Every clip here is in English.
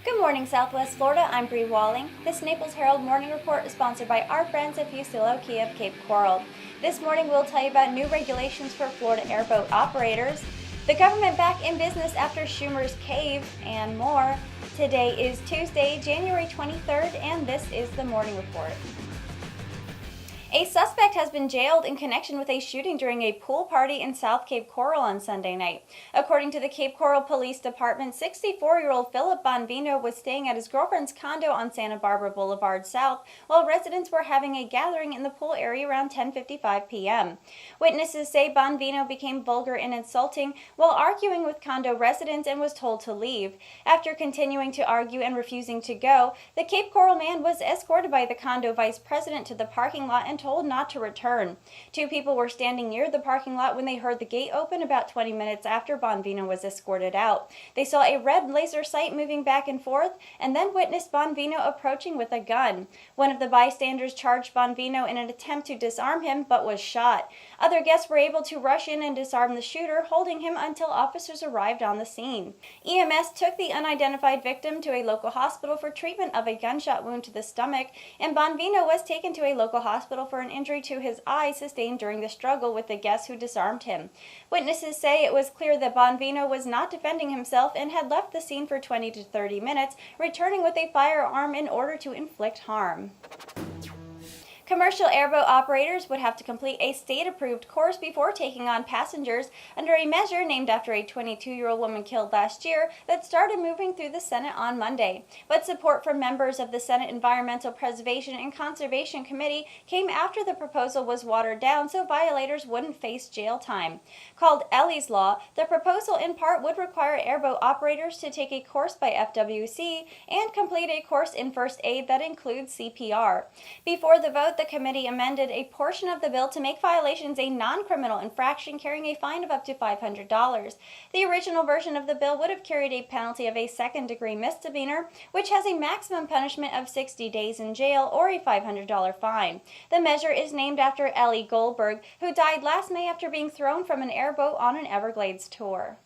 Good morning, Southwest Florida. I'm Bri Walling. This Naples Herald Morning Report is sponsored by our friends at Fusillo Kia of Cape Coral. This morning we'll tell you about new regulations for Florida airboat operators, the government back in business after Shumer's cave, and more. Today is Tuesday, January 23rd, and this is the Morning Report. A suspect has been jailed in connection with a shooting during a pool party in South Cape Coral on Sunday night. According to the Cape Coral Police Department, 64-year-old Philip Bonvino was staying at his girlfriend's condo on Santa Barbara Boulevard South while residents were having a gathering in the pool area around 10:55 p.m. Witnesses say Bonvino became vulgar and insulting while arguing with condo residents and was told to leave. After continuing to argue and refusing to go, the Cape Coral man was escorted by the condo vice president to the parking lot and told not to return. Two people were standing near the parking lot when they heard the gate open about 20 minutes after Bonvino was escorted out. They saw a red laser sight moving back and forth and then witnessed Bonvino approaching with a gun. One of the bystanders charged Bonvino in an attempt to disarm him but was shot. Other guests were able to rush in and disarm the shooter, holding him until officers arrived on the scene. EMS took the unidentified victim to a local hospital for treatment of a gunshot wound to the stomach, and Bonvino was taken to a local hospital for an injury to his eye sustained during the struggle with the guests who disarmed him. Witnesses say it was clear that Bonvino was not defending himself and had left the scene for 20 to 30 minutes, returning with a firearm in order to inflict harm. Commercial airboat operators would have to complete a state-approved course before taking on passengers under a measure named after a 22-year-old woman killed last year that started moving through the Senate on Monday. But support from members of the Senate Environmental Preservation and Conservation Committee came after the proposal was watered down so violators wouldn't face jail time. Called Ellie's Law, the proposal in part would require airboat operators to take a course by FWC and complete a course in first aid that includes CPR. Before the vote, the committee amended a portion of the bill to make violations a non-criminal infraction carrying a fine of up to $500. The original version of the bill would have carried a penalty of a second-degree misdemeanor, which has a maximum punishment of 60 days in jail or a $500 fine. The measure is named after Ellie Goldberg, who died last May after being thrown from an airboat on an Everglades tour.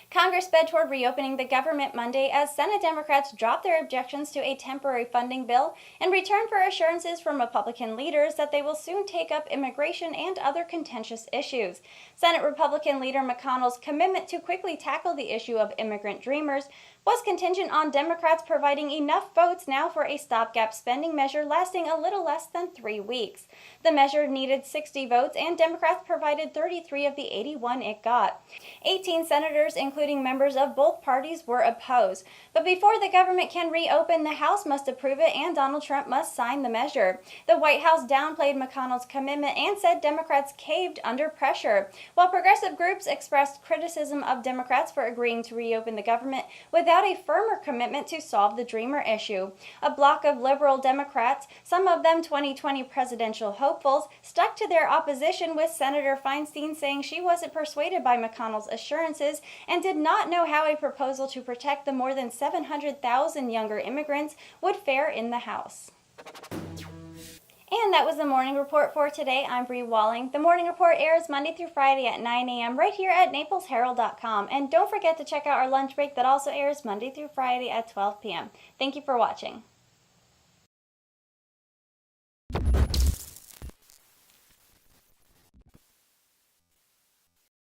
Congress sped toward reopening the government Monday as Senate Democrats dropped their objections to a temporary funding bill in return for assurances from Republican leaders that they will soon take up immigration and other contentious issues. Senate Republican leader McConnell's commitment to quickly tackle the issue of immigrant dreamers was contingent on Democrats providing enough votes now for a stopgap spending measure lasting a little less than 3 weeks. The measure needed 60 votes, and Democrats provided 33 of the 81 it got. 18 senators, including members of both parties, were opposed. But before the government can reopen, the House must approve it, and Donald Trump must sign the measure. The White House downplayed McConnell's commitment and said Democrats caved under pressure, while progressive groups expressed criticism of Democrats for agreeing to reopen the government without a firmer commitment to solve the Dreamer issue. A bloc of liberal Democrats, some of them 2020 presidential hopefuls, stuck to their opposition, with Senator Feinstein saying she wasn't persuaded by McConnell's assurances and did not know how a proposal to protect the more than 700,000 younger immigrants would fare in the House. And that was the Morning Report for today. I'm Bri Walling. The Morning Report airs Monday through Friday at 9 a.m. right here at NaplesHerald.com. And don't forget to check out our lunch break that also airs Monday through Friday at 12 p.m. Thank you for watching.